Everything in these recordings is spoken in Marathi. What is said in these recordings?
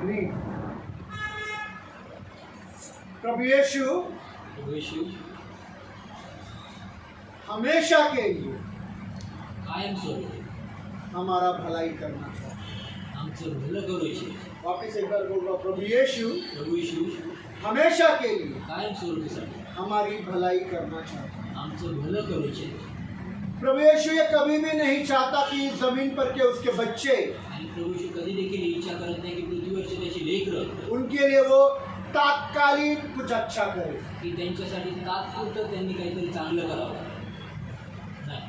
नहीं। प्रभु यीशु हमेशा के लिए कायम स्वरूपी हमारा भलाई करना चाहता आमचं भलं करूचे। है। वापिस एक बार बोलूंगा, प्रभु यीशु प्रभू येशू हमेशा के लिए कायम स्वरूपीसाठी हमारी भलाई करना चाहता है। आमचं भलं करूचे। प्रभु यीशु ये कभी भी नहीं चाहता कि जमीन पर के उसके बच्चे, आणि प्रभू येशू कधी देखील इच्छा करत नाही की पृथ्वीवरचे त्याची लेकरं उनके लिए वो तात्कालिक कुछ अच्छा करे, की त्यांच्यासाठी तात्पुरतं त्यांनी काहीतरी चांगलं करावं। नाही,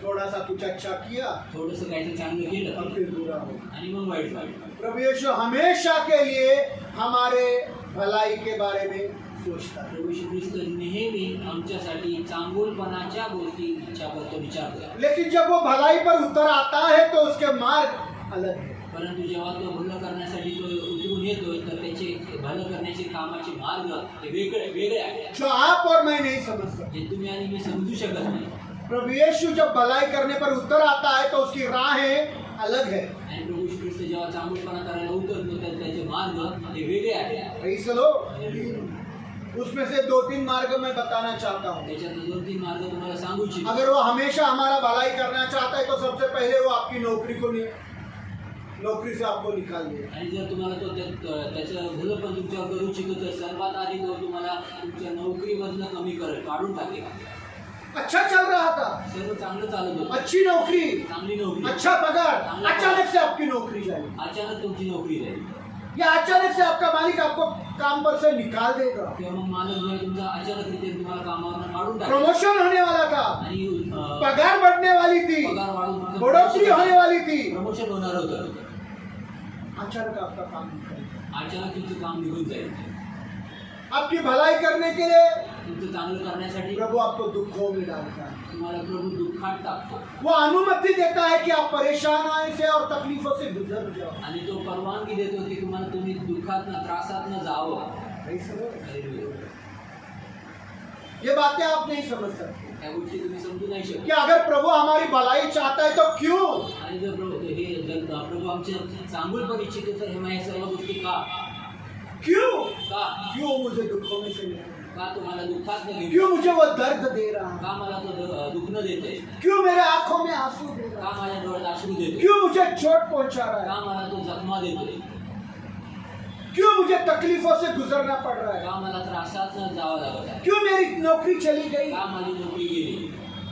थोड़ा सा कुछ अच्छा किया थोडंसं काहीतरी चांगलं और केलं फिर बुरा हो। आणि मग वाईट झालं। प्रभु यीशु हमेशा के लिए हमारे भलाई के बारे में सोचता है। प्रभू येशू ख्रिस्त नेहमी आमच्यासाठी चांगुलपणाच्या गोष्टी इच्छा करतो, विचार करतो। लेकिन जब वो भलाई पर उतर आता है तो उसके मार्ग अलग है। परंतु जेव्हा तो भलं करण्यासाठी तो उतरून येतो तर त्याचे भलं करण्याचे कामाचे मार्ग हे वेगळे आहेत, जो आप और मैं नहीं समझ सकते। जे तुम्ही आणि मी समजू शकत नाही। प्रभु यीशु जब भलाई करने पर उतर आता है तो उसकी राहें अलग है। आणि प्रभू येशू ख्रिस्त जेव्हा चांगुलपणा करायला उतरतो तर त्याचे मार्ग हे वेगळे आहेत। Praise the Lord. उसमें से 2-3 मार्ग मैं बताना चाहता हूँ। त्याच्यात 2-3 मार्ग तुम्हाला सांगू इच्छितो। अगर वो हमेशा हमारा भलाई करना चाहता है तो सबसे पहले वो आपकी नौकरी से आपको निकाल देगा। आणि जर तुम्हाला तो त्याचं भलं पण तुमच्यावर करू इच्छितो तर सर्वात आधी तो तुम्हाला तुमच्या नोकरीमधनं कमी काढून टाकेल। अच्छा चल रहा था, सर्व चांगलं चालत होतं, अच्छी नौकरी, चांगली नोकरी, अच्छा पगार, अचानक से आपकी नौकरी जाएगी अचानक तुमची नोकरी जाईल या अचानक से आपका मालिक आपको काम पर से निकाल देगा। किंवा मग मालक जो आहे तुमचा अचानक रीते तुम्हाला कामावरून काढून टाकेल प्रमोशन होने वाला था, आणि पगार बढ़ने वाली थी, पगार वाढून बढ़ोतरी होने वाली थी, प्रमोशन होणार होतं, अचानक आपका काम निकल गया। अचानक तुमचं काम निघून जाईल। आपकी भलाई करने के लिए तुमचं चांगलं करण्यासाठी प्रभु आपको दुखों में डालता है। तुम्हाला प्रभू दुःखात टाकतो वो अनुमति देता है कि आप परेशानी से और तकलीफों से गुजर जाओ। आणि तो परवानगी देतो की तुम्हाला तुम्ही दुःखात न त्रासात न जावं। हालेलुया। ये बातें आप नहीं समझ सकते त्या गोष्टी तुम्ही समजू नाही कि शकत। अगर प्रभु हमारी भलाई चाहता है तो क्यों, आणि जर प्रभू आमचे चांगुलपण इच्छितो तर हे सर्व गोष्टी का क्यों मुझे दुखों में से निकाला? का तुम्हाला दुःखात न घेऊन, क्यों मुझे वो दर्द दे रहा है? का मला तो दुःख न देते, क्यों मेरे आंखों में आंसू दे रहा का है? माझ्या डोळ्यात अश्रू देते, क्यों मुझे चोट पहुंचा रहा है? का मला तो जखमा देतोय, क्यों मुझे तकलीफों से गुजरना पड़ रहा है? का मला त्रासात न जावं लागत आहे, क्यों मेरी नौकरी चली गई? का माझी नोकरी गेली।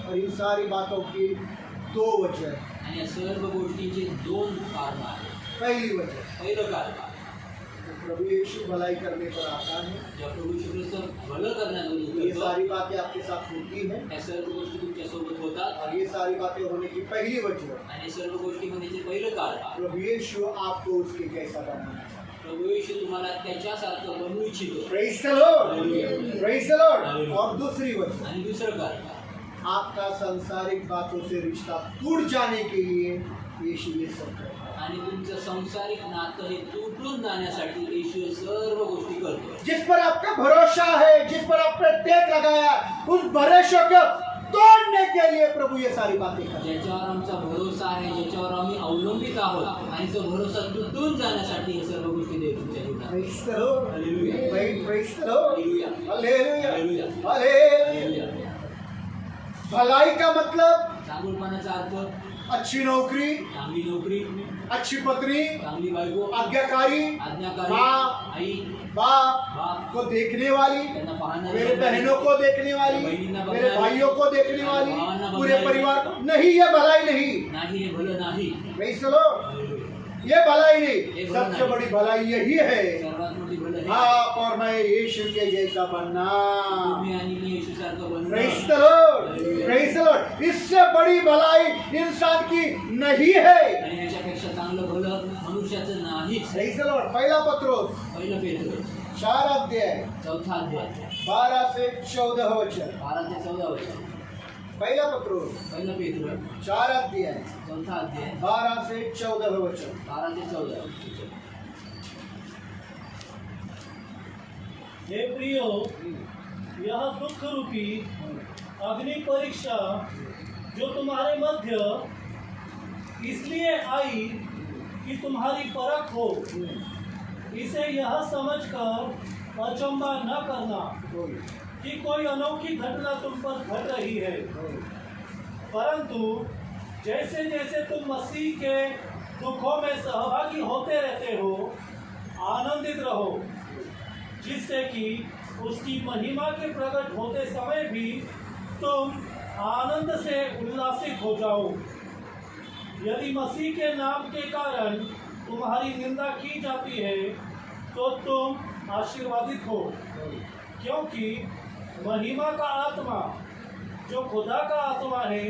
और इन सारी बातों की 2 वजह है। आणि या सर्व गोष्टींचे 2 कारण आहेत। पहली वजह, पहिलं कारण प्रभु यीशु भलाई करने पर आता है, जेव्हा प्रभू येशू ख्रिस्त भलं ये करण्याचं सारी बातें आपके साथ होती हैं। या सर्व गोष्टी तुमच्या सोबत होतात और ये सारी बातें होने की पहली वजह, आणि सर्व गोष्टी होण्याचे पहिलं कारण प्रभु यीशु आपको उसके जैसा बनाना चाहता है। प्रभू येशू तुम्हाला त्याच्यासारखं बनवू इच्छितो। Praise the Lord, praise the Lord. और दूसरी वजह, आणि दुसरं कारण आपका सांसारिक बातों से रिश्ता टूट जाने के लिए यीशु ये सब करता है। आणि तुमचं सांसारिक नातं हे तुटून जाण्यासाठी येशू सर्व गोष्टी करतो। जिस पर आपका भरोसा है, जिस पर आपने टेक लगाया, उस भरोसे को तोड़ने के लिए प्रभु ये सारी बातें करता है। ज्याच्यावर आमचा भरोसा आहे, ज्याच्यावर आम्ही अवलंबित आहोत आणि तो भरोसा तुटून जाण्यासाठी हे सर्व गोष्टी देतो तुमच्या जीवनात। Praise the Lord. Hallelujah, Praise the Lord. Hallelujah, hallelujah, hallelujah, hallelujah. Hallelujah. भलाई का मतलब चांगुलपणाचा अर्थ अच्छी नौकरी, चांगली नोकरी, अच्छी पत्नी, चांगली बायको, आज्ञाकारी, आज्ञाकारी, माँ, आई, बाप बाप, को देखने वाली, त्यांना पाहणारी, मेरे बहनों को देखने वाली, बहिणींना मेरे बघणारी, भाइयों को देखने वाली, भावांना पूरे बघणारी, परिवार को नहीं, ये भलाई नहीं। नाही हे भलं नाही। Praise the Lord. हालेलुया। ये भलाई ये नहीं, भला सबसे नहीं। बड़ी भलाई यही है, सर्वात मोठी भलं हे आप और मैं यीशु के जैसा बनना। तुम्ही आणि मी येशूसारखं बनणं। Praise the Lord, praise the Lord. इससे बड़ी भलाई इंसान की नहीं है। आणि ह्याच्यापेक्षा चांगलं भलं मनुष्याचं नाहीच। Praise the Lord. पहला पत्रोस पहिलं पेत्र 4 अध्याय 4था अध्याय 12 से 14 वचन। 12 ते 14 वचन। पहला पत्रोस पहिलं पेत्र 4 अध्याय 4था अध्याय 12 से 14 वचन। 12 ते 14 वचन। हे प्रियो, यह दुख रूपी अग्नि परीक्षा जो तुम्हारे मध्य इसलिए आई कि तुम्हारी परख हो, इसे यह समझकर अचंभा न करना कि कोई अनोखी घटना तुम पर घट रही है, परंतु जैसे जैसे तुम मसीह के दुखों में सहभागी होते रहते हो, आनंदित रहो, जिससे कि उसकी महिमा के प्रकट होते समय भी तुम आनंद से उल्लासित हो जाओ। यदि मसीह के नाम के कारण तुम्हारी निंदा की जाती है तो तुम आशीर्वादित हो, क्योंकि महिमा का आत्मा जो खुदा का आत्मा है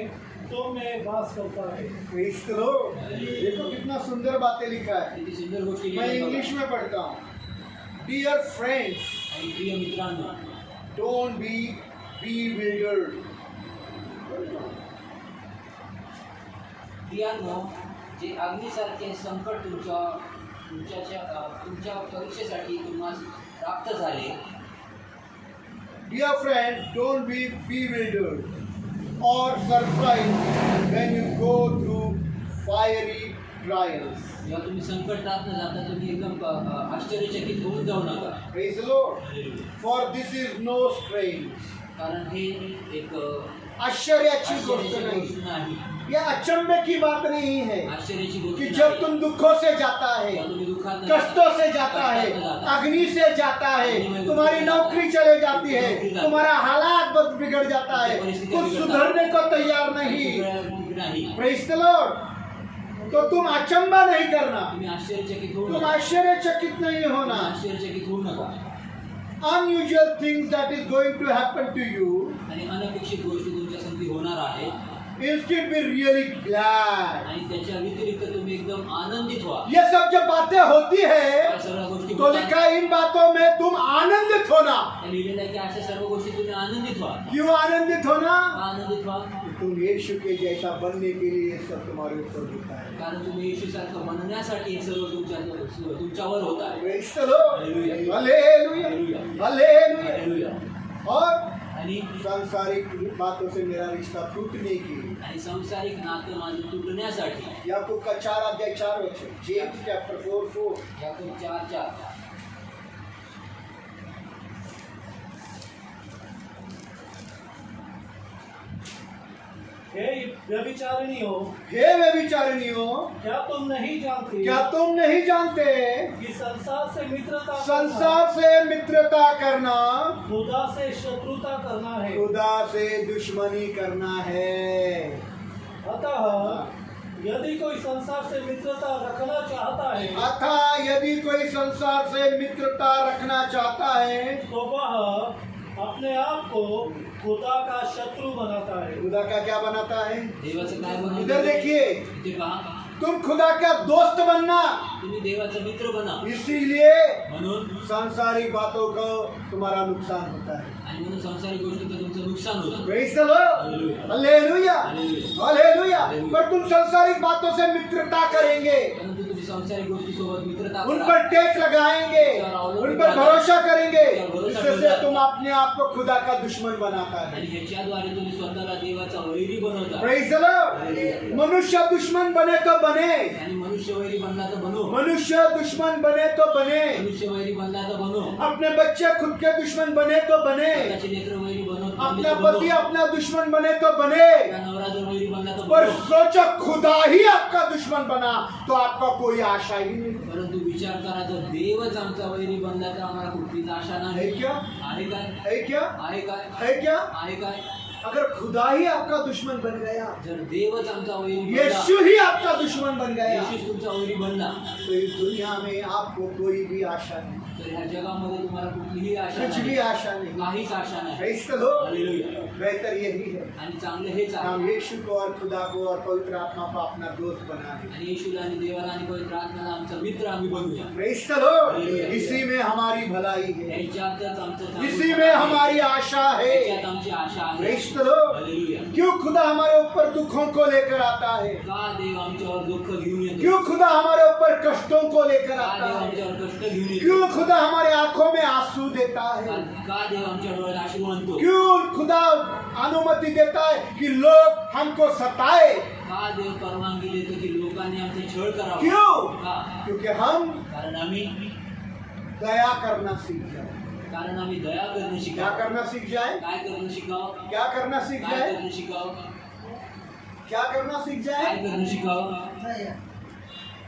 तुम में वास करता है। Praise the Lord. देखो कितना सुंदर बातें लिखा है। किती सुंदर गोष्टी मैं लिहिल्या इंग्लिश बघा. में पढ़ता हूँ। Dear friends, आणि प्रिय मित्रांनो, don't be bewildered. प्रियांनो, जे अग्नीसारखे संकट तुमच्या परीक्षेसाठी तुम्हाला प्राप्त झाले, Dear friends, don't be bewildered or surprised when you go through fiery trials. जेव्हा तुम्ही संकटात जाता तुम्ही एकदम आश्चर्यचकित होऊन जाऊ नका. Praise the Lord. For this is no strange. कारण हे एक आश्चर्याची गोष्ट आश्चर्याची नहीं, गोष्ट नाही, यह अचंभे की बात नहीं है आश्चर्याची गोष्ट कि नाही. जब तुम दुखों से जाता है, जेव्हा तुम्ही दुःखात कष्टों से जाता है, अग्नि से जाता है, तुम्हारी नौकरी चले जाती है, तुम्हारा हालात बहुत बिगड़ जाता है, कुछ सुधरने को तैयार नहीं। नाही, प्रेज द लॉर्ड। तो तुम अचंबा नहीं करना, तुम्ही आश्चर्यचकित होऊ तुम नका. आश्चर्यचकित नहीं तुम्ही होना। आश्चर्यचकित होऊ नका. Unusual things that is going to happen to you, आणि अनपेक्षित गोष्टी तुमच्या संगती होणार आहेत, instead be really glad. आणि त्याच्या व्यतिरिक्त तुम्ही एकदम आनंदित व्हा. ये सब जब बातें होती है या सर्व गोष्टी तो लिखा है इन बातों में तुम आनंदित होना। लिहिलेलं आहे की अशा सर्व गोष्टी तुम्ही आनंदित व्हा. क्यों आनंदित होना? आनंदित व्हा तुम यीशु के जैसा बनने के लिए ये सब तुम्हारे ऊपर होता है। कारण तुम्ही येशूसारखं बनण्यासाठी हे सर्व तुमच्यावर होत आहे. Praise the Lord. Hallelujah, hallelujah. Hallelujah. और आणि सांसारिक बातों से मेरा रिश्ता टूटने की, आणि सांसारिक नातं माझं तुटण्यासाठी याकूब का 4:4 जेम्स चैप्टर 4:4 याकूब 4:4 हे व्यभिचारिणियों, हे व्यभिचारिणियों, क्या तुम नहीं जानते क्या तुम नहीं जानते कि संसार से मित्रता संसार से मित्रता करना खुदा से शत्रुता करना है। खुदा से दुश्मनी करना है। अतः यदि कोई संसार से मित्रता रखना चाहता है अतः यदि कोई संसार से मित्रता रखना चाहता है तो वह अपने आप को खुदा का शत्रु बनाता है। खुदा का क्या बनाता है? देवाचं काय बनवलं? इधर देखिए, इथे पहा, तुम खुदा का दोस्त बनना, तुम्ही देवाचा मित्र बना. इसीलिए म्हणून सांसारिक बातों को तुम्हारा नुकसान होता है। आणि म्हणून संसारिक गोष्टीचं तुमचं नुकसान होतं. Praise the Lord. Hallelujah, hallelujah. पर तुम सांसारिक बातों से मित्रता करेंगे, परंतु तुम्ही संसारिक गोष्टीसोबत मित्रता उन करा. पर टैक्स लगाएंगे, उन पर भरोसा करेंगे, इससे तुम अपने आप को खुदा का दुश्मन बनाता है। आणि ह्याच्याद्वारे तुम्ही स्वतःला देवाचा वैरी बनवता. Praise the Lord. मनुष्य दुश्मन बने तो बने, आणि मनुष्य वैरी बनला तर बनो. मनुष्य दुश्मन बने तो बने, मनुष्य वैरी बनला तर बनो. अपने बच्चे खुद के दुश्मन बने तो बने, स्वतःचे लेकरं वैरी बनवत अपना पति अपना दुश्मन बने तो बने, नवरा जर वैरी बनला तर पर बनो. सोचो खुदा ही आपका दुश्मन बना तो आपका कोई आशा ही नहीं परंतु विचार करा, जर देवच आमचा वैरी बनला तर आम्हाला कुठलीच आशा है। नाही. क्या आहे काय? है? क्या आहे काय? है? क्या आहे काय? अगर खुदा ही आपका दुश्मन बन गया, जर देवच आमचा वैरी बनला, यीशु ही आपका दुश्मन बन गया, येशूच तुमचा वैरी बनला, तो इस दुनिया में आपको कोई भी आशा नहीं, तर ह्या जगामध्ये तुम्हाला कुठलीही आशा कुछ भी नाही, आशा नहीं। काहीच आशा नाही. Praise the Lord. हालेलुया. बेहतर यही है आणि चांगलं हेच आहे. हम यीशु को और खुदा को और पवित्र आत्मा को अपना दोस्त बनाए। आणि येशूला आणि देवाला आणि पवित्र आत्म्याला आमचा मित्र आम्ही बनवूया. Praise the Lord. इसी में हमारी भलाई है, ह्याच्यातच आमचं चांगलं इसी में हमारी आशा है। ह्याच्यात आमची आशा आहे. Praise the Lord. हालेलुया. क्यों खुदा हमारे ऊपर दुखों को लेकर आता है? का देव आमच्यावर दुःख घेऊन येतो? क्यों खुदा हमारे ऊपर कष्टों को लेकर का आता देव है? आमच्यावर कष्ट घेऊन येतो? क्यों खुदा हमारे आंखों में आंसू देता है? का देव आमच्या डोळ्यात अश्रू आणतो? क्यों खुदा अनुमति देता है कि लोग हमको सताए? का देव परवानगी देतो की लोकांनी आमचा छळ करावा? क्यों? का? क्योंकि हम कारण आम्ही दया करना सीख जाए। कारण आम्ही दया करणं क्या शिकावं. करना सीख जाए? काय करणं शिकावं. क्या करना सीख काय जाए? करणं शिकावं. क्या करना सीख काय जाए? करणं शिकावं.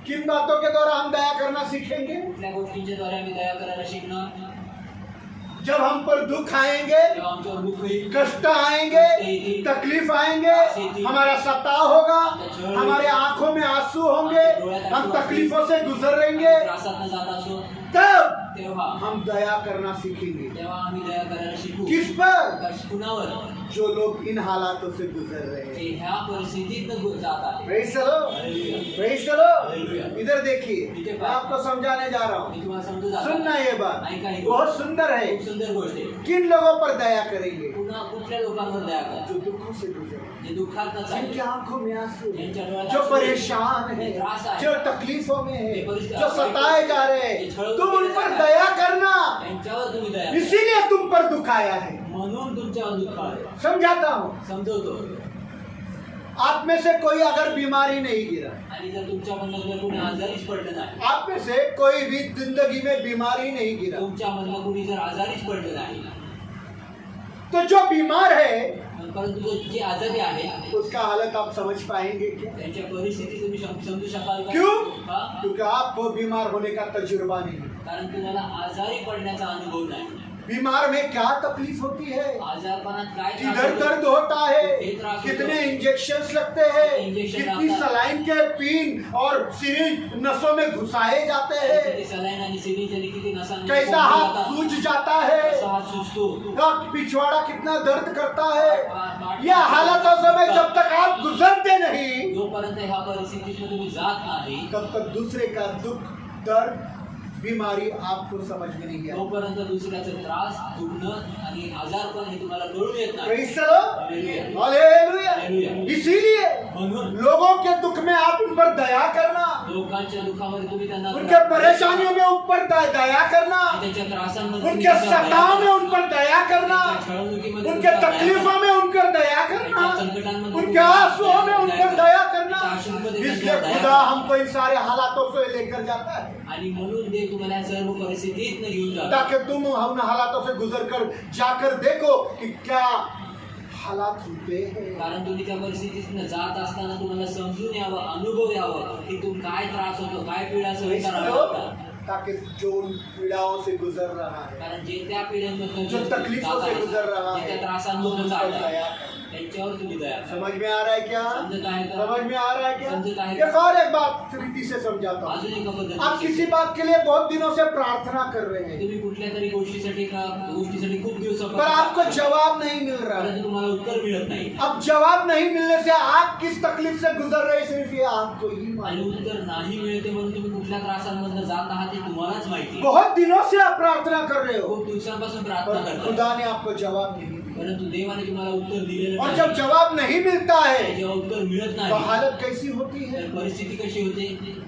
किन बातों के द्वारा हम दया करना सीखेंगे? कुठल्या गोष्टींच्या द्वारे आम्ही दया करायला शिकणं. जब हम पर दुख आएंगे, जेव्हा आमच्यावर दुःख येईल, कष्ट आएंगे, तकलीफ आएंगे, हमारा सताव होगा, हमारे आंखों में आंसू होंगे, हम तकलीफों से गुजरेंगे, त्रासातनं जात असो, तब तेव्हा हम दया करना सीखेंगे। तेव्हा आम्ही दया करायला शिकू. किस पर? कुणावर? जो लोग इन हालातों से गुजर रहे ते हैं। ह्या परिस्थितीतनं जात आहे. Praise the Lord. Hallelujah. Praise the Lord. Hallelujah. इधर देखिए, मैं आपको समझाने जा रहा मी हूँ। तुम्हाला समजू जातो. सुनना ये बात ऐका ही बहुत सुंदर है। खूप सुंदर गोष्ट आहे. किन लोगों पर दया करेंगे? पुन्हा कुठल्या लोकांवर दया करा. जो दुखों से गुजर रहे हैं, जे दुःखात न जिनकी चालले, आंखों में आंसू है, ज्यांच्या डोळ्यात जो आंसू आहे, परेशान है, त्रास आहे, जो तकलीफों में है, ये परिस्थिति जो सताए जा रहे हैं, तुम उन पर दया करना। त्यांच्यावर तुम्ही दया करा. इसीलिए तुम पर दुख आया है। म्हणून तुमच्यावर दुःख आले. समझाता हूँ, समजवतो. आप में से कोई अगर बीमारी नहीं गिरा, आणि जर तुमच्यामधनं जर कोणी आजारीच पडलं नाही, आप में से कोई भी जिंदगी में बीमारी नहीं गिरा, तुमच्यामधनं कोणी जर आजारीच पडलं नाही, तो जो बीमार है परंतु जो जे आजारी आहे उसका हालत आप समझ पाएंगे क्या? त्यांच्या परिस्थिती तुम्ही समजू शकाल का? क्यों? हा? क्योंकि आपको बीमार होने का तजुर्बा नहीं है। कारण तुम्हाला आजारी पडण्याचा अनुभव नाही. बीमार में क्या तकलीफ होती है, आजारपणात काय त्रास किधर होतो? दर्द होता है, किती त्रास होतो? कितने इंजेक्शन लगते हैं, इंजेक्शन कितनी आता है। सलाइन के पिन और सिरिंज नसों में घुसाए जाते हैं, किती सलाईन आणि सिरिंज आणि किती नसांना कैसा हाथ सूज जाता है, कसा हात सुजतो. और पिछवाड़ा कितना दर्द करता है। यह हालतों से में जब तक आप गुजरते नहीं, जोपर्यंत ह्या परिस्थितीतून तुम्ही जात नाही, तब तक दूसरे का दुख, दर्द, बीमारी आपको समझ में नहीं आती। तोपर्यंत दुसऱ्याचा त्रास, दुखणं आणि आजारपण हे तुम्हाला कळून येत नाही. Praise the Lord. Hallelujah. Hallelujah. इसीलिए म्हणून लोगों के दुख में आप उन पर दया करना, लोकांच्या दुःखामध्ये तुम्ही त्यांना उनके परेशानियों में उन पर दया करना, त्याच्या त्रासांमध्ये उनके सताव में उन पर दया करना, छळवणुकीमध्ये उनके तकलीफों में उन पर दया करना, उनके आंसुओं में उन पर दया करना। इसलिए खुदा हमको इन सारे हालातों से लेकर जाता है, आणि म्हणून देव तुम्हाला या सर्व परिस्थितीत घेऊन जातो. ताकि तुम उन हालातों से गुजर कर जाकर देखो कि क्या हालात होते हैं। कारण तुम्ही त्या परिस्थितीतून जात असताना तुम्हाला समजून यावं, अनुभव यावं की तुम्ही काय त्रास होतो, काय पीडा सहन कराव्या लागतात. ताकि जो उन पीड़ाओं से गुजर रहा है, कारण जे त्या पिढ्यांमधून जो तकलीफों से गुजर रहा जे त्या है, त्रासांमधून उन जात पर आहे, दया करो। त्यांच्यावर तुम्ही दया करा. समझ में आ रहा है क्या? समझ आहे का? समझ में आ रहा है क्या? समझ आहे का? एक और एक बात रीति से समझाता हूँ। अजून एका आप पद्धतीने किसी बात के लिए बहुत दिनों से प्रार्थना कर रहे हैं, तुम्ही कुठल्या तरी गोष्टीसाठी खूप दिवसापासून पर आपको जवाब नहीं मिल रहा है। परंतु तुम्हाला उत्तर मिळत नाही. अब जवाब नहीं मिलने से आप किस तकलीफ से गुजर रहे हैं, सिर्फ ये आपको ही आणि मालूम है। उत्तर नाही मिळते म्हणून तुम्ही कुठल्या त्रासांमधून जात आहात हे तुम्हालाच माहिती. बहुत दिनों से आप प्रार्थना कर रहे हो, खूप दिवसांपासून प्रार्थना पर करता, खुदा ने आपको जवाब नहीं दिया। परंतु देवाने तुम्हाला उत्तर दिलेलं और नाही. जब जवाब नहीं मिलता है जेव्हा उत्तर मिळत तो नाही, हालत कैसी होती है? तर परिस्थिती कशी होते?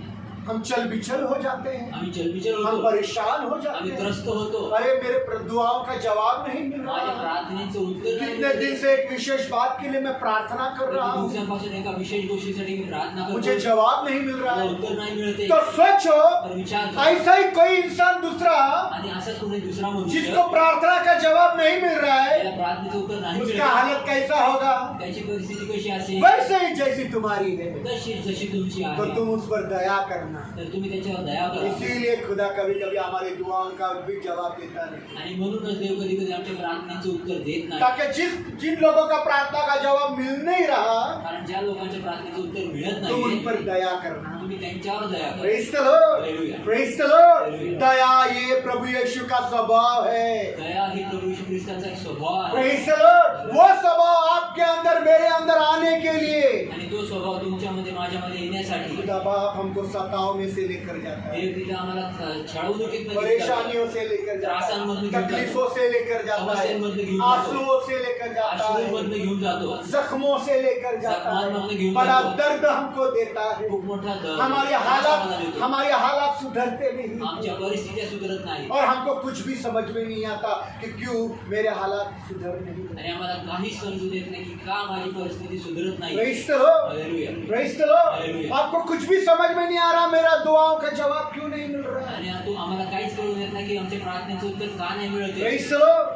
हम चल बिचल हो जाते हैं, आम्ही चलबिचल हम होतो, परेशान हो जाते आम्ही हैं। त्रस्त होतो. अरे मेरे दुआओं का जवाब नहीं मिल माझ्या रहा। प्रार्थनेचं उत्तर नाही कितने दिन मिळत. से एक विशेष बात के लिए मैं प्रार्थना कर रहा किती हूँ, दिवसांपासून एका विशेष गोष्टीसाठी मी प्रार्थना मुझे करतो, जवाब नहीं मिल रहा मला है। उत्तर नाही मिळते. तो सोचो, तर विचार कर. ऐसा ही कोई इंसान दूसरा आणि असंच कोणी दुसरा मनुष्य जिसको प्रार्थना का जवाब नहीं मिल रहा है, त्याला प्रार्थनेचं उत्तर नाही उसका मिळत, हालत कैसा होगा? त्याची परिस्थिती कशी असेल? वैसे ही जैसी तुम्हारी है, तशी जशी तुमची तो आहे, तुम उस पर दया करना। तर तुम्ही त्याच्यावर दया करा. इसीलिए खुदा कभी कभी हमारी दुआओं का भी जवाब देता नहीं, आणि म्हणूनच देव कधी कधी आमच्या प्रार्थनेचं उत्तर देत नाही. ताकि जिन लोगों का प्रार्थना का जवाब मिल नहीं रहा, कारण ज्या लोकांच्या प्रार्थनेचं उत्तर मिळत तुम उन नाही, पर दया करना। तुम्ही त्यांच्यावर दया करा. Praise the Lord. Hallelujah. Praise the Lord. Hallelujah. दया ये प्रभु यीशु का स्वभाव है। दया ही प्रभू यीशु ख्रिस्ताचा एक स्वभाव आहे. Praise the Lord. वो स्वभाव आपके अंदर मेरे अंदर आने के लिए आणि तो स्वभाव तुमच्यामध्ये माझ्यामध्ये येण्यासाठी खुदा बाप हमको सताव में से लेकर जाता है, देव तिथे आम्हाला छळवणुकीतनं घेऊन परेशानियों से लेकर जाता त्रासांमधून है, घेऊन तकलीफों से लेकर जाता है, समस्यांमधून घेऊन जातो, आंसुओं से लेकर जाता है, अश्रूमधनं घेऊन जातो, जख्मों से लेकर जाता जख्मांमधनं है, घेऊन बड़ा जातो. दर्द हमको देता है। खूप मोठा दर्द हमारी आम्हाला देतो. हालात सुधरते नहीं, आमच्या परिस्थिती सुधरत नाही और हमको कुछ भी समझ में नहीं आता कि क्यों मेरे हालात सुधर नहीं। आणि आम्हाला काहीच समजून येत नाही की का माझी परिस्थिती सुधरत नाही. Praise the Lord. Hallelujah. Praise the Lord. Hallelujah. आपको कुछ भी समझ में नहीं आ रहा, मेरा दुआओं का जवाब क्यों नहीं मिल रहा है? आणि आम्हाला काहीच कळून येत नाही की आमच्या प्रार्थनेचं उत्तर का नाही मिळत आहे. Praise the Lord.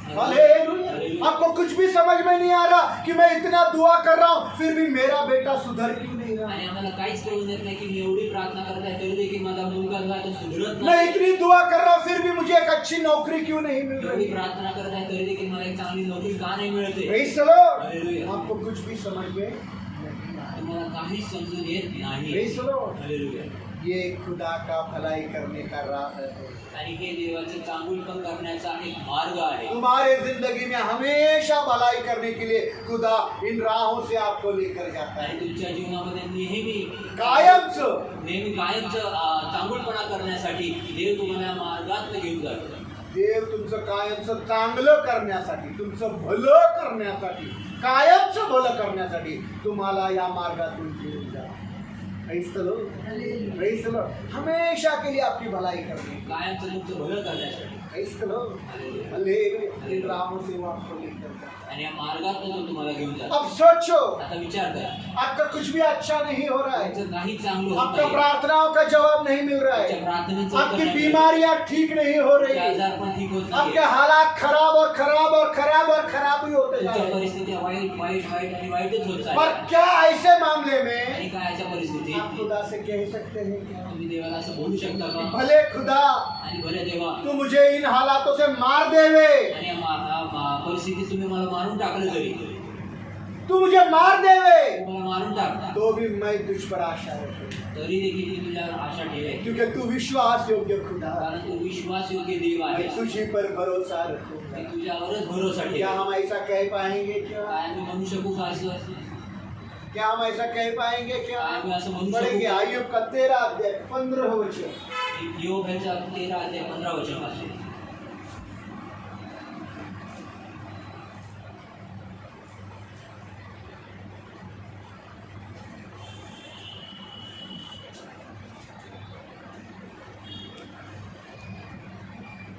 हालेलुया. आपको कुछ भी समझ में नहीं आ रहा कि मैं इतना दुआ कर रहा हूँ फिर भी मेरा बेटा सुधर क्यों नहीं रहा. आणि आम्हाला काहीच कळून येत नाही की मी एवढी प्रार्थना करत आहे तरी देखील माझा मुलगा जो आहे तो सुधरत मैं नाही. इतनी दुआ कर रहा हूँ फिर भी मुझे एक अच्छी नौकरी क्यों नहीं मिल एवढी रही. प्रार्थना करत आहे तरी देखील मला एक चांगली नोकरी का नाही मिळते. Praise the Lord. हालेलुया. आपको कुछ भी समझ में तुम्हाला काहीच समजून येत नाही. Praise the Lord. हालेलुया. ये खुदा का भलाई करने का राह है. आणि हे देवाचं चांगुलपण करण्याचा एक मार्ग आहे. तुम्हारे जिंदगी में हमेशा भलाई करने के लिए खुदा इन राहों से आपको लेकर जाता है. आणि तुमच्या जीवनामध्ये नेहमी कायमच चांगुलपणा करण्यासाठी देव तुम्हाला मार्गात घेऊन जातो. देव तुमचं कायमचं चांगलं करण्यासाठी तुमचं भलं करण्यासाठी कायमचं भलं करण्यासाठी तुम्हाला या मार्गातून घेऊन जातो. Praise the Lord. Praise the Lord. हमेशा के लिए आपकी भलाई करने. कायमचं तुमचं भलं करण्यासाठी. Praise the Lord. Hallelujah. In राहों से वो आपको लेकर जाता है. आणि या मार्गात तो तुम्हाला घेऊन जातो. अब सोचो आता विचार करा. आपका कुछ भी अच्छा नहीं हो रहा है. तुमचं काही चांगलं होत आपका नाही. प्रार्थनाओं का जवाब नहीं मिल रहा तुमच्या है. प्रार्थनेचं आपकी उत्तर नाही. बीमारियां ठीक नहीं हो रही तुमचे है. आजार पण ठीक होत आपके नाही. हालात खराब और खराब और खराब और खराब ही होते जा तुमच्या रहे हैं. परिस्थिती वाईट आणि वाईटच होत पर चालली. क्या ऐसे मामले में आणि काय अशा परिस्थितीत आप खुदा से कह सकते हैं क्या? तुम्ही देवाला असं बोलू शकता का? भले खुदा आणि भले देवा तू मुझे इन हालातों से मार देवे. आणि परिस्थितीत तुम्ही मला मारून टाकलं तरी तू मुझे मार देवे मला मारून टाकता तो भी मैं तुझ पर आशा रखूंगा. तरी देखील मी तुझ्यावर आशा ठेवेन. क्योंकि तू विश्वास योग्य खुदा कारण तू विश्वास योग्य देव आहे. मैं तुझी पर भरोसा मी रखूंगा. तुझ्यावरच भरोसा क्या ठेवेन. हम ऐसा कह पाएंगे क्या? काय मी म्हणू शकू का असं? क्या हम ऐसा कह पाएंगे क्या? काय मी असं म्हणू पढ़ेंगे शकू? आयुब का 13 अध्याय 15 वचन. योग ह्याच्या 13 अध्याय 15 वचन वाचले.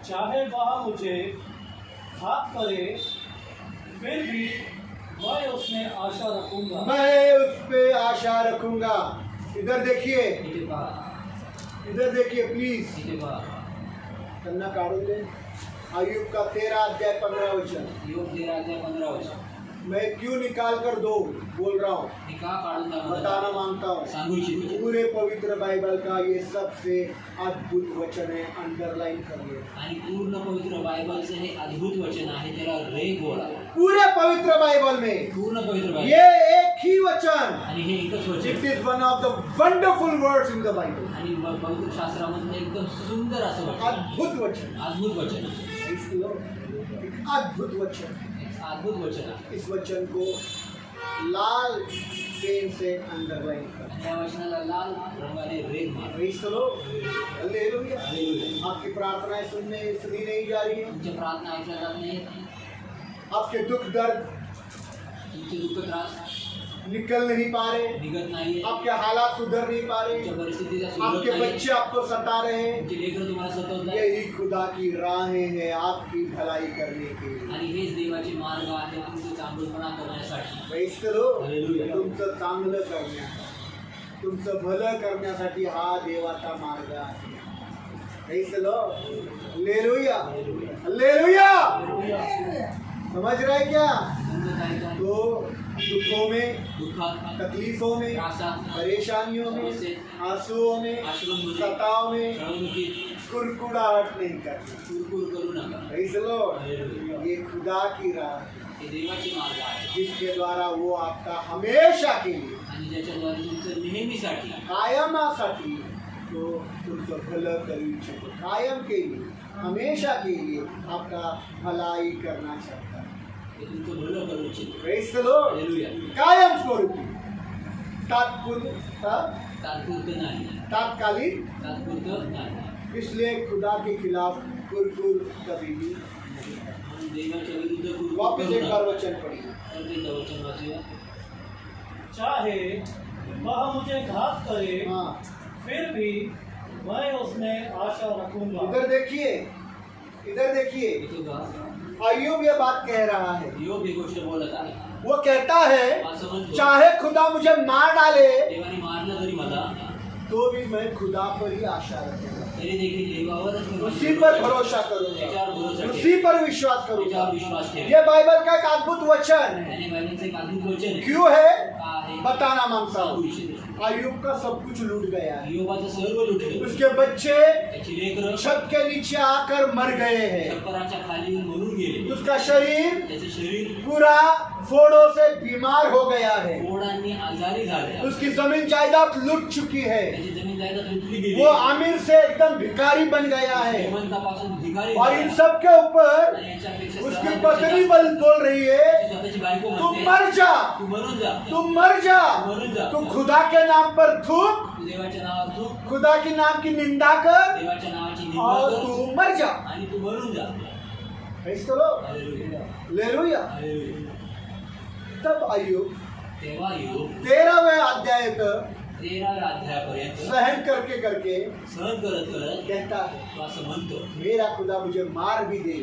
चाहे वह मुझे घात करे फिर भी मैं उसमें आशा रखूंगा. मैं उस पे आशा रखूंगा. इधर देखिए, इथे पहा, इधर देखिए प्लीज. इथे पहा. कन्ना काढून दे. आयुब का 13 अध्याय 15 वचन. योग 13 अध्याय 15 वचन. मैं क्यों निकाल कर दो बोल रहा हूँ, मी का काढून बताना मांगता हूँ. सांगू इच्छितो. पूरे पवित्र बाइबल का ये सबसे अद्भुत वचन है. अंडरलाइन करिए. आणि पूर्ण पवित्र बायबलचं हे अद्भुत वचन आहे. त्याला रे बोला. पूरे पवित्र बाइबल में पूर्ण पवित्र बायबल ये एक ही वचन. आणि हे एकच वचन it is one of the wonderful words in the Bible. आणि पवित्र शास्त्रामधलं एकदम सुंदर असं वचन. अद्भुत वचन. अद्भुत वचन. एक अद्भुत वचन. एक अद्भुत वचन आहे. इस वचन को लाल पेन से अंडरलाइन कर. आणि या वचनाला लाल रंगाने रेग मार. Praise the Lord. हालेलुया. आपकी प्रार्थनाएं सुनी नहीं जा रही है. तुमच्या प्रार्थना ऐकल्या जात नाही. आपके दुख दर्द तुमचे दुःख त्रास निकल नहीं पा रहे. निघत नाही. आपके हालात सुधर नहीं पा रहे. तुमच्या परिस्थितीला सुधरत आपके नाही. बच्चे आपको सता रहे हैं. तुमचे लेकरं तुम्हाला सतत नाही. यही खुदा की राहें हैं आपकी भलाई करने के लिए. आणि हेच देवाचे मार्ग आहे तुमचं चांगुलपणा करण्यासाठी. Praise the Lord. हालेलुया. तुमचं चांगलं करण्यासाठी तुमचं भलं करण्यासाठी हा देवाचा मार्ग आहे. Praise the Lord. Hallelujah. Hallelujah. समझ रहे क्या? तुमचं काय काय तो दुखों में, दुःखात, तकलीफों में, त्रासात, परेशानियों में, आंसुओं में, आश्रममध्ये, सताव में छळवणुकीत कुरकुराहट नहीं करनी. कुरकुर करू नका. Praise the Lord. हालेलुया. ये खुदा की राह है हे देवाचे मार्ग आहे जिसके द्वारा वो आपका हमेशा के लिए आणि ज्याच्याद्वारे तुमचं नेहमीसाठी कायमासाठी तो तुमचं भलं करू इच्छितो. कायम के लिए, हमेशा के लिए आपका भलाई करना चाहता है. हे तुमचं भलं करू इच्छितो. Praise the Lord. हालेलुया. कायम स्वरूपी, तात्पुरतं नाही. तात्कालिक. तात्पुरतं नाही. इसलिए खुदा के खिलाफ कुरकुर कभी भी. म्हणून देवाच्या विरुद्ध कुरकुर वापस करू एक नका. बार वचन पढ़िए. तर ते वचन वाचूया. चाहे वह मुझे घात करे हाँ, फिर भी मैं उसमें आशा रखूंगा. इधर देखिए, इधर देखिए. इथं का अय्यूब ये बात कह रहा है. योग ही गोष्ट बोलत आहे. वो कहता है असं म्हणतो चाहे खुदा मुझे मार डाले देवाने मारलं तरी मला तो भी मैं खुदा पर ही आशा रखूंगा. तरी देखील देवावरच मी उसी पर भरोसा करूंगा, त्याच्यावर भरोसा ठेव. उसी पर विश्वास करूंगा। त्याच्यावर विश्वास ठेव. ये बाइबल का एक अद्भुत वचन है। आणि बायबलचं एक अद्भुत वचन आहे. क्यों है का आहे? बताना मांगता सांगू हूँ। इच्छितो. अय्यूब का सब कुछ लूट गया है। योबाचं सर्व लुटलं. उसके बच्चे त्याची लेकरं छत के नीचे आकर मर गए हैं। छप्पराच्या खाली येऊन मरून गेले. उसका शरीर त्याचं शरीर पूरा फोड़ों से बीमार हो गया है। फोडांनी आजारी झाले. उसकी जमीन जायदाद लूट चुकी है। त्याची जमीन जायदाद लुटली गेली. वो अमीर से एकदम भिखारी बन गया है। श्रीमंतापासून भिकारी और झाला. इन सब के ऊपर आणि याच्यापेक्षा उसकी सर्वांपेक्षा पत्नी जास्त बोल रही है, त्याची स्वतःची बायको तुम म्हणते, मर जा, तू मरून जा. तुम मर जा, मरून जा. तू खुदा के नाम पर थूक, तू देवाच्या नावावर तू खुदा के नाम की निंदा कर देवाच्या नावाची निंदा और कर तू मर जा। आणि तू मरून जा. Praise the Lord. Hallelujah. Hallelujah. Hallelujah. तब अय्यूब तेव्हा योग 13वें अध्याय तक 13व्या अध्यायापर्यंत सहन करके करके सहन करत करत कहता है, तो असं म्हणतो, मेरा खुदा मुझे मार भी दे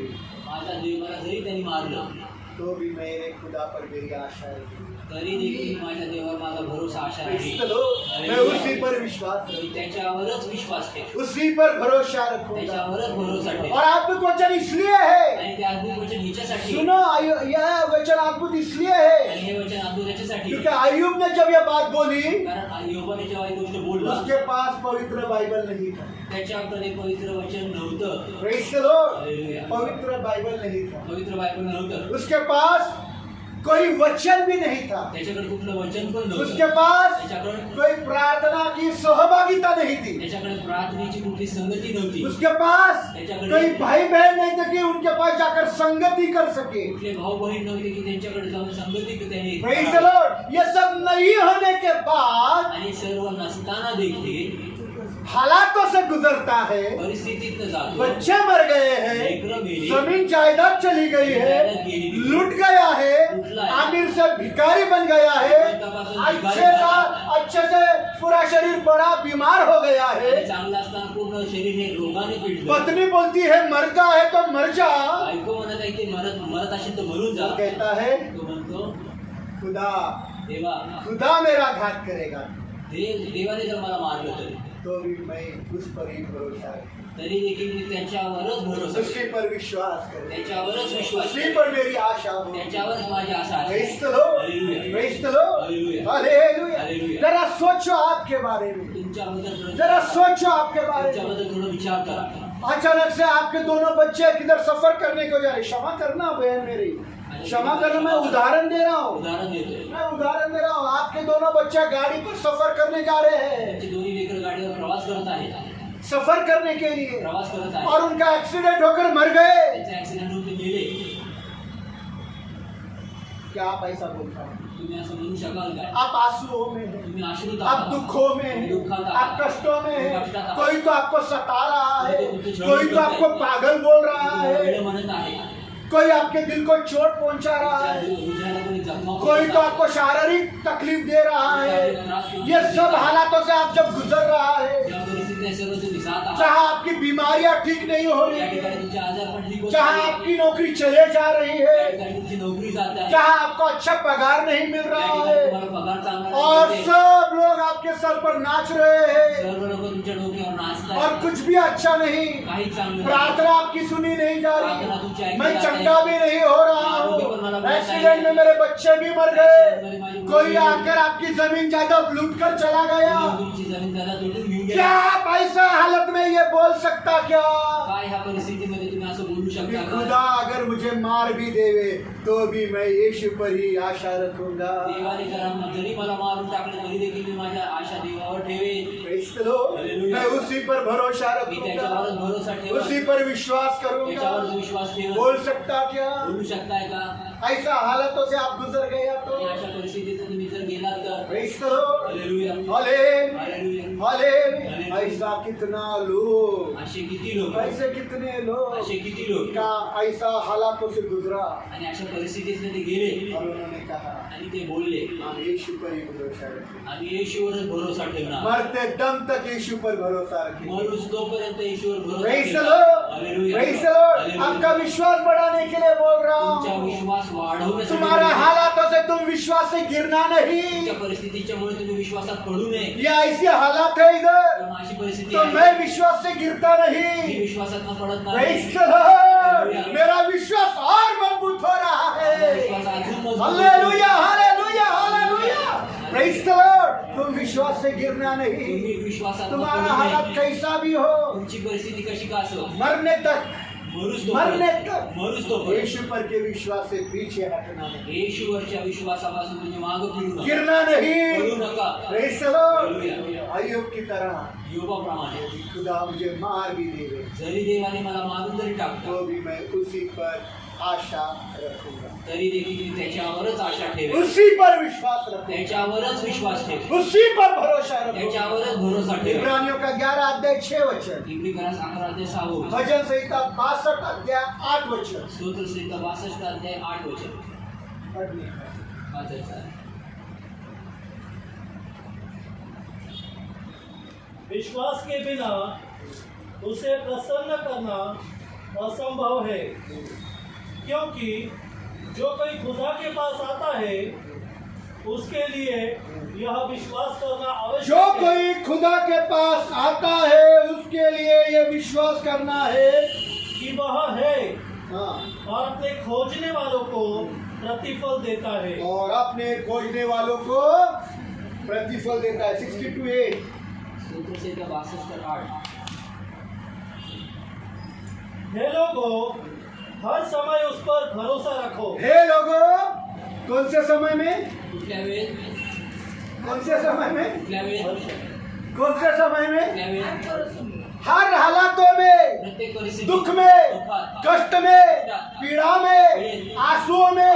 माझा देव मला जरी त्यांनी मारलं तो भी मेरे खुदा पर मेरी आशा है। तरी देखील माझ्या देवावर माझा भरोसा आशा Praise आहे. the Lord. मैं उसी पर विश्वास मी करूं, त्याच्यावरच विश्वास ठेव. उसी पर भरोसा रखूंगा। त्याच्यावरच भरोसा ठेव. और अद्भुत वचन इसलिए है, आणि ते अद्भुत वचन हिच्यासाठी सुनो, यह वचन अद्भुत इसलिए है आणि हे वचन अद्भुत याच्यासाठी क्योंकि अय्यूब ने जब यह बात बोली, कारण योबाने जेव्हा ही गोष्ट बोलला उसके पास पवित्र बाइबल नहीं था। त्याच्याकडे पवित्र वचन नव्हतं. Praise the Lord. हालेलुया. पवित्र बाइबल नहीं था। पवित्र बायबल नव्हतं. उसके पास कोई वचन भी नहीं था। त्याच्याकडे कुठलं वचन पण उसके नव्हतं. पास त्याच्याकडे कोई प्रार्थना की सहभागिता नहीं थी। त्याच्याकडे प्रार्थनेची कुठली संगती नव्हती. उसके पास कोई भाई बहन नहीं थे कि उनके पास जाकर संगति कर सके। कुठले भाऊ बहीण नव्हते की त्यांच्याकडे जाऊन संगती त्यांनी Praise the Lord. ये सब नहीं होने के बाद आणि सर्व नसताना देखील हालातों से गुजरता है, परिस्थितीत जातो. बच्चे मर गए हैं, लेकरं मेली. जमीन जायदाद चली गई है, लूट गया है, आमिर से भिखारी बन गया है, अच्छे से पूरा शरीर बड़ा बीमार हो गया है। आणि चांगलं असताना पूर्ण शरीर हे रोगाने पीडलं. पत्नी बोलती है मर जा है तो मर जा। बायको म्हणत आहे की मरत असेल तर मरून जा. वो कहता है तो म्हणतो, खुदा देवा खुदा मेरा घात करेगा देवाने जर मला मारलं तरी तो भी मैं उस पर ही भरोसा रखूं, तरी देखील मी त्याच्यावरच भरोसा उसी पर विश्वास करें, त्याच्यावरच विश्वास उसी ठेवेन. पर मेरी आशा हो। त्याच्यावरच माझी आशा आहे. Praise the Lord. Hallelujah. Praise the Lord. Hallelujah. Hallelujah. Hallelujah. जरा सोचो आपके बारे में, तुमच्याबद्दल थोडं जरा सोचो आपके बारे में। तुमच्याबद्दल थोडं विचार करा. अचानक से आपके दोनों बच्चे किधर सफर करने को जा रहे, क्षमा करना बहन मेरी, क्षमा करना, मैं उदाहरण दे रहा हूँ, उदाहरण देतोय. मैं उदाहरण दे रहा हूँ। आपके दोनों बच्चे गाड़ी पर सफर करने जा रहे हैं, त्यांची दोन्ही लेकरं गाडीवर प्रवास करत आहेत. सफर करने के लिए, प्रवास करत और आहेत. उनका एक्सीडेंट होकर मर गए। त्यांचे ऍक्सिडेंट होऊन ते मेले. क्या आप ऐसा बोलता है? तुम्ही असं म्हणू शकाल काय? आप आंसुओं में हैं, तुम्ही आश्रित आप आहात. दुखों में हैं, दुःखात आप आहात. कष्टों में हैं। कष्टात आहात. कोई तो आपको सता रहा है, कोई तो आपको पागल बोल रहा वेळ है, म्हणत आहे. कोई आपके दिल को चोट पहुंचा रहा है, हृदयाला कोणी जखमा कोई तो पोहोचवत आहे. आपको शारीरिक तकलीफ दे रहा है। ये सब हालातों से आप जब गुजर रहा है, या परिस्थितीत सर्व तुम्ही जात आहात. जहाँ आपकी बीमारियां ठीक नहीं हो रही या है, ठिकाणी तुमचे आजार पण ठीक होत जहाँ नाहीत. आपकी नौकरी चले जा रही या है, ठिकाणी तुमची नोकरी जात आहे. जहाँ आपको अच्छा पगार नहीं मिल या रहा ठिकाणी है, तुम्हाला पगार चांगला और नाही मिळते. सब लोग आपके सर पर नाच रहे हैं सर्व लोक तुमच्या डोक्यावर नाचतात. और कुछ भी अच्छा नहीं, काही चांगलं नाही. प्रार्थना आपकी सुनी नहीं जा प्रार्थना तुमची रही, ऐकली मैं जात चंगा नाही. भी नहीं हो रहा हूँ, एक्सीडेंट में मेरे बच्चे भी मर गए, कोई आकर आपकी जमीन जायदाद लूट कर चला गया। तुमची जमीन त्याला तुटून घेऊन क्या गेला. आप ऐसा हालत में ये बोल सकता क्या काय ह्या परिस्थितीमध्ये तुम्ही असं बोलू कि शकता खुदा का? अगर मुझे मार भी देवे तो भी मैं यीशु पर ही आशा रखूंगा। देवाने जरी मला मारून टाकलं तरी देखील मी माझ्या आशा देवावर ठेवेन. Praise the Lord. Hallelujah. मैं उसी पर भरोसा मी त्याच्यावरच रखूंगा, भरोसा ठेवेन. उसी पर विश्वास त्याच्यावरच करूंगा। विश्वास ठेवेन. बोल सकता क्या बोलू शकताय का? ऐसा हालतों से आप गुजर गया तो आणि अशा परिस्थितीत तुम्ही जर गेलात तर Praise the Lord. Hallelujah. Hallelujah. Hallelujah. Hallelujah. ऐसा कितना लोग, असे किती लोक ऐसे कितने लोग असे किती लोक का ऐसा हालातों से गुजरा आणि अशा परिस्थितीत ते गेले और उन्होंने कहा आणि ते बोलले हम यीशु पर ही भरोसा रखें, आम्ही येशूवरच भरोसा ठेवणार. मरते दम तक यीशु पर भरोसा रखें। मरुस तोपर्यंत येशूवर भरोसा Praise the ठेवणार. Lord. Hallelujah. Praise the Lord. Hallelujah. आपका विश्वास बढ़ाने के लिए बोल रहा तुमचा हूँ. विश्वास वाढवण्यासाठी तुम्हारे बोलतोय. हालातों से तुम विश्वास से गिरना नहीं. तुमच्या परिस्थितीच्यामुळे तुम्ही विश्वासात पडू नये. ये ऐसी हालात है इधर पण अशी परिस्थिती तो आहे. मैं विश्वास से गिरता मी नहीं. विश्वासात पडत Praise नाही. the Lord. मेरा विश्वास और मजबूत हो रहा है. विश्वास अजून मजबूत hallelujah hallelujah hallelujah. Praise the Lord. तुम विश्वास से गिरना नहीं. तुम्ही विश्वासात तुम्हारा पडू हालात नये. कैसा भी हो, तुमची परिस्थिती कशी का असो, मरने तक मरने तक मरूच तो यीशु पर के विश्वास से पीछे हटना नहीं, येशूवरच्या विश्वासापासून तुम्ही मागे फिरू नका. गिरना नहीं. पडू नका. Praise the Lord. हालेलुया. अय्यूब की तरह योबाप्रमाणे खुदा मुझे मार भी देवे जरी देवाने मला मारून जरी टाकतो तो भी मैं उसी पर आशा रखूंगा. तरी देखील मी त्याच्यावरच आशा ठेवेन. उसी पर विश्वास रखूंगा. त्याच्यावरच विश्वास ठेवेन. उसी पर भरोसा रखूंगा. त्याच्यावरच भरोसा ठेवेन. इब्रानियों का 11 अध्याय 6 वचन, इब्रिकरास 11 अध्याय 6 वचन, भजन संहिता 62 अध्याय 8 वचन. स्तोत्रसंहिता 62 अध्याय 8 वचन. पढ़ने. वाचायचं आहे. विश्वास के बिना उसे प्रसन्न करना असंभव है, क्योंकि जो कोई खुदा के पास आता है उसके लिए यह विश्वास करना आवश्यक जो है कोई खुदा के पास आता है उसके लिए ये विश्वास करना है. कि वह है हाँ. और अपने खोजने वालों को प्रतिफल देता है. और अपने खोजने वालों को प्रतिफल देता है. 62:8. स्तोत्रसंहिता 62 8. हे लोगों, हर समय उस पर भरोसा रखो. हे लोगों, कौन से समय में, कुठल्या वेळेत, कौन से समय में, कुठल्या वेळेत, कौन से समय में, कुठल्या वेळेत, हर हालातों में, प्रत्येक परिस्थिती, दुख में, दुःखात, कष्ट में, पीड़ा में, आंसुओं में,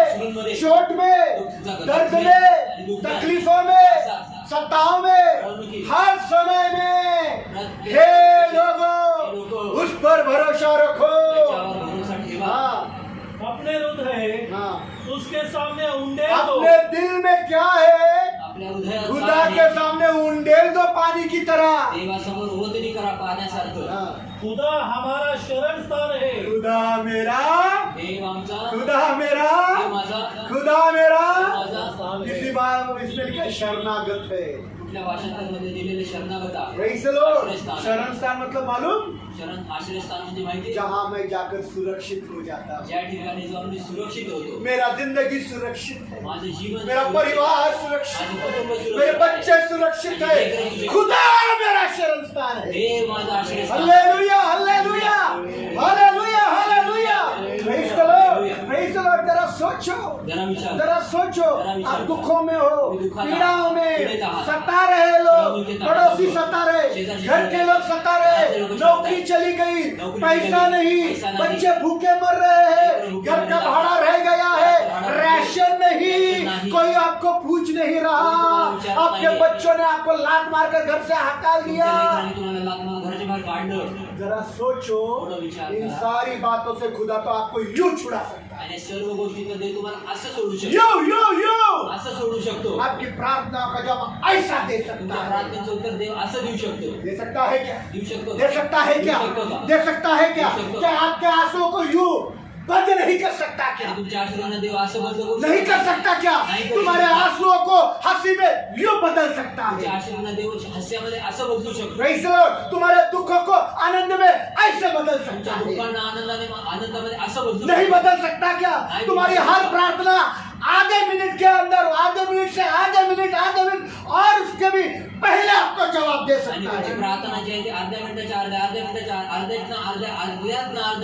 चोट में, दर्द में, तकलीफों में, सताओं में, हर समय में हे लोगों उस पर भरोसा रखो. त्याच्यावर भरोसा ठेवा. हाँ. अपने हृदय हाँ. उसके सामने उंडेल दो. अपने दिल में क्या है, आपल्या हृदयात खुदा काय के आहे? सामने उंडेल दो पानी की तरह. देवासमोर ओतणी करा पाण्यासारखं. हाँ. खुदा हमारा शरण स्थान है. खुदा मेरा, देव आमचा, खुदा मेरा, देव माझा, खुदा मेरा. माझा. किसी बार इसमें लिखा है शरणागत है. कुठल्या भाषांतरमध्ये दिलेले शरणागता. Praise the Lord. आश्रयस्थान. शरण स्थान मतलब मालूम, शरण आश्रयस्थान म्हणजे माहिती, जहाँ मैं जाकर सुरक्षित हो जाता हूँ. ज्या ठिकाणी जाऊन मी सुरक्षित होतो. मेरा जिंदगी सुरक्षित है, माझं जीवन मेरा सुरक्षित आहे. परिवार सुरक्षित माझं है, कुटुंब सुरक्षित मेरे आहे. बच्चे सुरक्षित है. खुदा मेरा शरण स्थान है. देव माझा आश्रयस्थान. Hallelujah hallelujah hallelujah hallelujah. Praise the Lord. Praise the Lord. जरा सोचो, जरा विचार, जरा सोचो. जरा विचार आप करो. दुखों में हो, तुम्ही दुःखात आहात, पीड़ाओं में पीडित आहात. सता रहे लोग, पीडित आहात. पड़ोसी सता रहे, शेजारी घर के लोग सता रहे, घरातले लोक सता नौकरी रहे. चली गई, नौकरी पैसा चली गई, नहीं, पैसा नहीं. बच्चे भूखे मर रहे हैं, भूखे घर मर का रहे हैं. भाड़ा रह गया है, भाड़ा रह राशन नहीं, नहीं. कोई आपको पूछ नहीं रहा. तुम्हाला विचारत आपके नाहीये. बच्चों ने आपको लात मारकर घर से हकाल तुमच्या दिया. लेकरांनी तुम्हाला लाथमारून घराच्या बाहेर काढलं. जरा सोचो, थोड़ा विचार इन करा. सारी बातों से खुदा तो आपको यूं छुड़ा सकता है. आणि सर्व गोष्टींमध्ये तुम्हाला असं सोडू शकतो. यूं यूं यूं. असं सोडू शकतो. आपकी प्रार्थना का जवाब ऐसा दे सकता तुमच्या है. प्रार्थनेचं उत्तर देव असं देऊ शकतो. दे सकता है क्या, देऊ शकतो. दे सकता है क्या, देऊ शकतो का? दे सकता है क्या, देऊ शकतो. क्या आपके आंसुओं को यूं बंद नहीं कर सकता क्या, आणि तुमच्या आशीर्वादाने देव असं बंद करू नहीं कर सकता क्या, नहीं कर तुम्हारे सकता. आंसुओं को हंसी में यूं बदल सकता तुमच्या है. आशीर्वादाने देव हास्यामध्ये असं बदलू शकतो. Praise the Lord. तुम्हारे दुखों को आनंद में ऐसे बदल सकता तुमच्या है. दुःखांना आनंदामध्ये असं बदलू नहीं शकतो. बदल सकता क्या, नहीं तुम्हारी बदल हर सकता. प्रार्थना आधे मिनट के अंदर, आधे मिनट से आधे मिनट और उसके भी पहले आपको जवाब दे आणि सकता तुमची है. प्रार्थना जी आहे ती अर्ध्या मिनिटाच्या अर्ध्या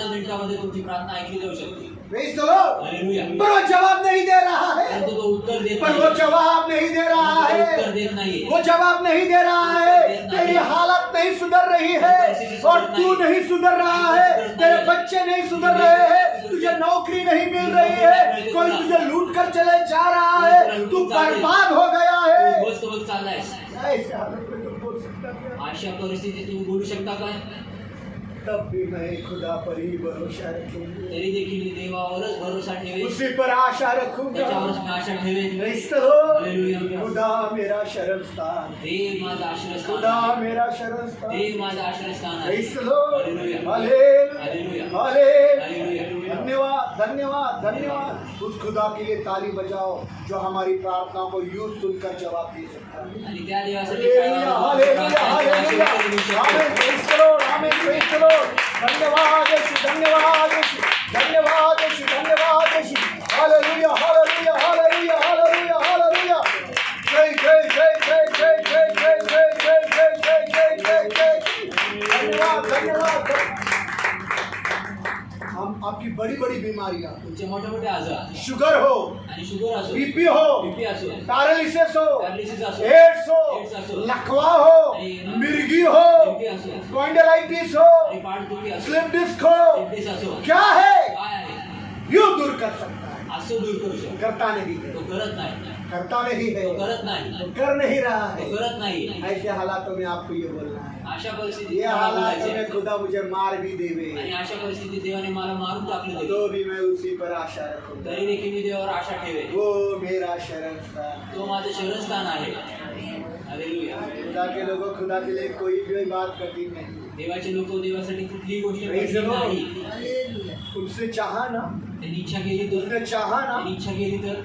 मिनिटामध्ये तुमची प्रार्थना ऐकली जाऊ शकते. Praise the Lord. हालेलुया. पर वो जवाब नहीं दे रहा है, परंतु तो उत्तर देत पर वो नाही. जवाब नहीं दे रहा उत्तर है, देत नाहीये. वो जवाब नहीं दे रहा है. तेरी हालत नहीं सुधर रही है और तू नहीं सुधर रहा है, तेरे बच्चे नहीं सुधर रहे हैं, तुझे नौकरी नहीं मिल रही है, कोई तुझे लूट कर चले जा रहा है, तू बर्बाद हो गया है. तू बस चाललायस. ऐसे हालत में तुम बोल सकता क्या? अशा परिस्थितीत तुम्ही बोलू शकता काय? तब भी मैं खुदा पर ही भरोसा रखूंगा, तरी देखील मी देवावरच भरोसा ठेवेन. उसी पर आशा रखूंगा. त्याच्यावरच मी आशा ठेवेन. Praise the Lord. हालेलुया. खुदा मेरा शरण स्थान, देव माझा आश्रयस्थान खुदा आहे. मेरा शरण स्थान. देव माझा आश्रयस्थान आहे. Praise the Lord. Hallelujah. Hallelujah. Hallelujah. Hallelujah. धन्यवाद धन्यवाद धन्यवाद। उस खुदा के लिए ताली बजाओ जो हमारी प्रार्थना को यूं सुनकर जवाब दे सकता है। आणि त्या देवासाठी hallelujah hallelujah hallelujah. Amen, praise the Lord, amen, praise the Lord. धन्यवाद यीशु, धन्यवाद यीशु, धन्यवाद यीशु, धन्यवाद Yeshu. Hallelujah hallelujah hallelujah hallelujah hallelujah. जय जय जय जय जय जय जय जय जय जय जय जय जय जय। धन्यवाद धन्यवाद। हम आपकी बड़ी बड़ी बीमारियां, तुमचे मोठे मोठे आजार शुगर हो, आणि शुगर असो, बीपी हो, बीपी असो, पॅरालिसिस हो, पॅरालिसिस असो, एड्स एड्स हो, असो, लकवा हो, आणि मिर्गी हो, मिरगी असो, स्पॉन्डिलाइटिस हो, आणि पाठदुखी असो, स्लिप डिस्क हो, सिफिलिस असो, क्या है काय आहे यूं दूर कर सकता है। असं दूर करू शकतो. करता नहीं है, तो करत नाही, करता नहीं है, तो करत नाही, तो कर नहीं रहा तो है। करत नाही. ऐसे हालातों में आपको ये बोलना है, अशा परिस्थितीत ये मला हालातों बोलायचं में आहे. खुदा मुझे मार भी देवे आणि अशा परिस्थितीत देवाने मला मारून टाकलं तरी तो भी मैं उसी पर आशा रखूंगा। तरी देखील मी देवावर आशा ठेवेन. वो मेरा शरण स्थान है। तो माझं शरणस्थान आहे. हालेलुया. खुदा के लोगों, खुदा के लिए कोई भी बात कठिन नहीं। देवाचे लोक देवासाठी कुठलीही गोष्ट Praise the कठीण Lord. नाही. उसने चाहा ना, त्यांनी इच्छा केली तर, उसने चाहा ना, त्यांनी इच्छा केली तर,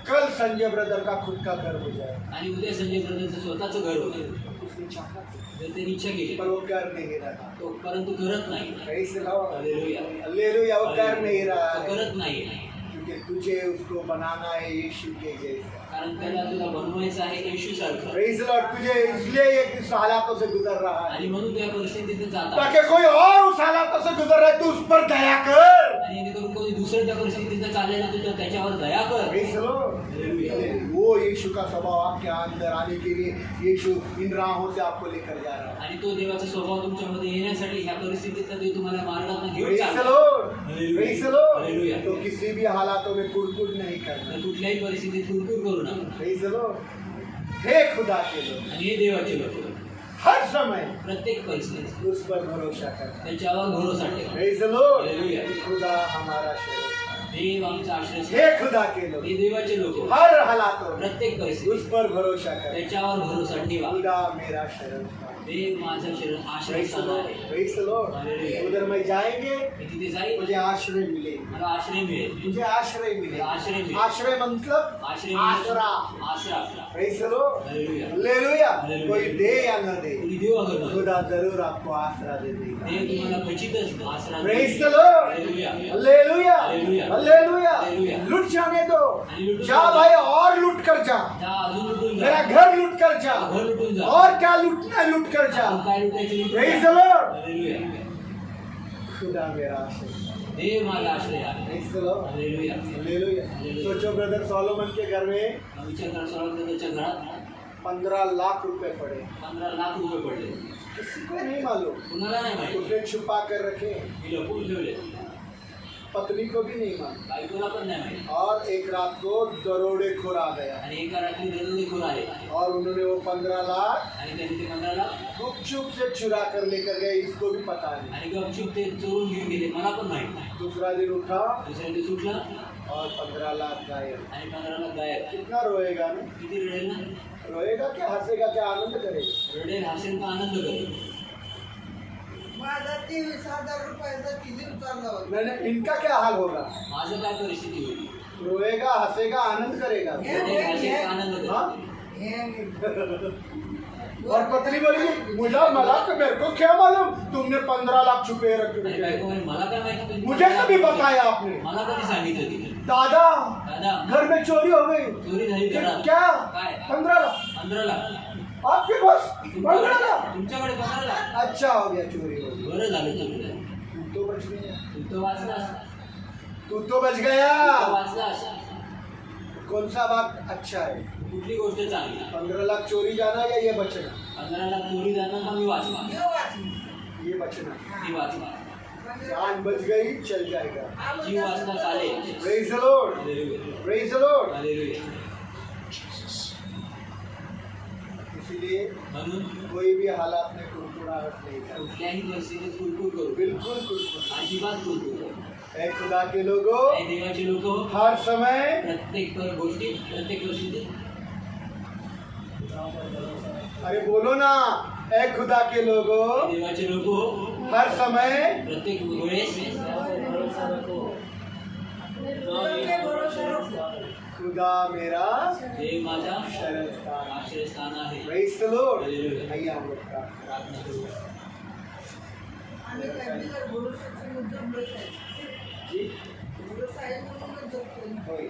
कल संजय ब्रदर का खुद का घर हो जाए। आणि उद्या संजय ब्रदरचं स्वतःचं घर होतं. उसने चाहा जर त्यांनी इच्छा केली पर वो कर नहीं रहा। तो परंतु करत नाही. Praise the Lord. Hallelujah. Hallelujah, वो कर नहीं रहा तो है, करत नाही. क्योंकि तुझे उसको बनाना है यीशु के जैसा। कारण त्याला तुला बनवायचं आहे येशू सारखं. Praise the Lord, तुझे इसलिए ये किस हालातों से गुजर रहा है, आणि म्हणून त्या परिस्थितीत जाता ताकि कोई और उस हालातों से गुजर रहा है, तू उस पर दया कर। आणि जेणेकरून कोणी दुसरं त्या परिस्थितीत चाललेलं तर त्याच्यावर दया कर. Praise the Lord. वो यीशु का स्वभाव आपके अंदर आने के लिए यीशु इन राहों से आपको लेकर जा रहा है। आणि तो देवाचा स्वभाव तुमच्यामध्ये येण्यासाठी ह्या परिस्थितीत ते तुम्हाला मार्गातून घेऊन Praise the चालतो. Lord. Hallelujah. Praise the Lord. Hallelujah. तो किसी भी हालातों में कुड़कुड़ नहीं करना। तर कुठल्याही परिस्थितीत कुरकुर करू नका. Praise the Lord. हे खुदा के लोग, आणि हे देवाचे लोक हर समय प्रत्येक परिस्थितीत उस पर भरोसा करना। त्याच्यावर भरोसा ठेवा. Praise the Lord. Hallelujah. खुदा हमारा शरण। देव आमचा आश्रय. हे खुदा के लोग, हे देवाचे लोक हर हालातों में प्रत्येक उस परिस्थितीत पर भरोसा करना। त्याच्यावर भरोसा ठेवा. खुदा मेरा शरण। देव माझं शरण आश्रय Praise the स्थान Lord. आहे. Praise the Lord. Hallelujah. उधर मैं जाएंगे, मी तिथे जाईल, मुझे आश्रय मिलेगा। मला आश्रय मिळेल. मुझे आश्रय मिलेगा। आश्रय मिलेगा. आश्रय मतलब आश्रय आसरा। आसरा. Praise the Lord. Hallelujah. Hallelujah. Hallelujah. कोई दे या न दे, कोणी देव अगर नसेल, खुदा जरूर आपको आसरा दे देगा। देव तुम्हाला खचितच आसरा देईल. Praise the Lord. Hallelujah. Hallelujah Hallelujah. Hallelujah. Hallelujah. लुट जाने दो, आणि लुटून जा जा. भाई और लुट कर जा, जा, अजून लुटून जा. मेरा घर लुट कर जा, घर लुटून जा. और क्या लुटना है लुट कर जा। अजून काय लुटायचं लुटून Praise जा. the Lord. Hallelujah. खुदा मेरा आश्रय। देव माझा आश्रय आहे. Praise the Lord. Hallelujah. Hallelujah. सोचो ब्रदर सोलोमन के घर में विचार करा, सौरभच्या घरात 15 लाख रुपए पड़े, 15 लाख रुपये पडले. किसी को नहीं मालूम। कुणाला नाही माहिती. उसने छुपा कर रखे, मी लपून ठेवले. पत्नी को भी नहीं मालूम। बायकोला पण नाही माहिती. और एक रात को दरोडेखोर आ गया आणि एका रात्री दरोडेखोर आले और उन्होंने वो 15 लाख आणि त्यांनी ते 15 लाख गुपचुप से चुरा कर लेकर गए, इसको भी पता नहीं। आणि गपचूप ते चोरून घेऊन गेले, मला पण माहिती नाही. दूसरा दिन उठा दुसऱ्या दिवशी सुटला और 15 लाख गायब। आणि 15 लाख गायब. कितना रोएगा ना, किती रडेल ना, रोएगा क्या हंसेगा क्या, आनंद करेगा। रडेल, हसेल का आनंद करेल. माझा 23,000 रुपयाचा किती चालला होता. मैंने इनका क्या हाल होगा, माझं काय परिस्थिती होती. रोएगा हंसेगा आनंद करेगा। रडेल, हसेल का आनंद हाँ? करेल. हे और पत्नी बोलेगी मुझे मला तो मेरे को क्या मालूम, तुमने 15 लाख छुपे आणि रखे। बायको म्हणे, मला काय माहिती तुम्ही मुझे कभी बताया आपने, मला कधी सांगितलं तिने. दादा दादा, घर में चोरी हो गई। चोरी झाली घरात. क्या काय? 15 लाख 15 लाख. आपके पास 15 लाख। तुमच्याकडे 15 लाख. अच्छा हो गया, चोरी हो गई, बरं झालं चोरी. तू तो बच गया, तू तो वाचलास. तू तो बच तू तो गया। वाचलास. कौन सा बात अच्छा है, कुठली गोष्ट चांगली. 15 लाख चोरी जाना या ये बचना, 15 लाख चोरी जाणं का मी वाचला. ये बचना। मी वाचला. जान बच गई चल जाएगा। जीव वाचला चालेल. Praise the Lord, hallelujah. Praise the Lord. Hallelujah. इसलिए म्हणून कोई भी हालात में कुड़कुड़ाहट नहीं करना, कुठल्याही परिस्थितीत कुरकुर करू. बिल्कुल कुड़कुड़। अजिबात कुरकुर करू. ऐ खुदा के लोगों, हे देवाचे लोक हर समय प्रत्येक गोष्टीत, प्रत्येक परिस्थितीत, अरे बोलो ना, ऐ खुदा के लोगों, देवाचे लोक हर समय प्रत्येक वेळेस भरोसा रखो पे भरोसा रखो खुदा मेरा देव माझा शरणस्थान आहे. आश्रयस्थान आहे. Praise the Lord. Hallelujah. आइए हम लोग प्रार्थना प्रार्थना करू. आम्ही काय बिगर भरोशाचे मुद्दाम बसायचं. जी भरोसा आहे म्हणूनच जगतोय. होय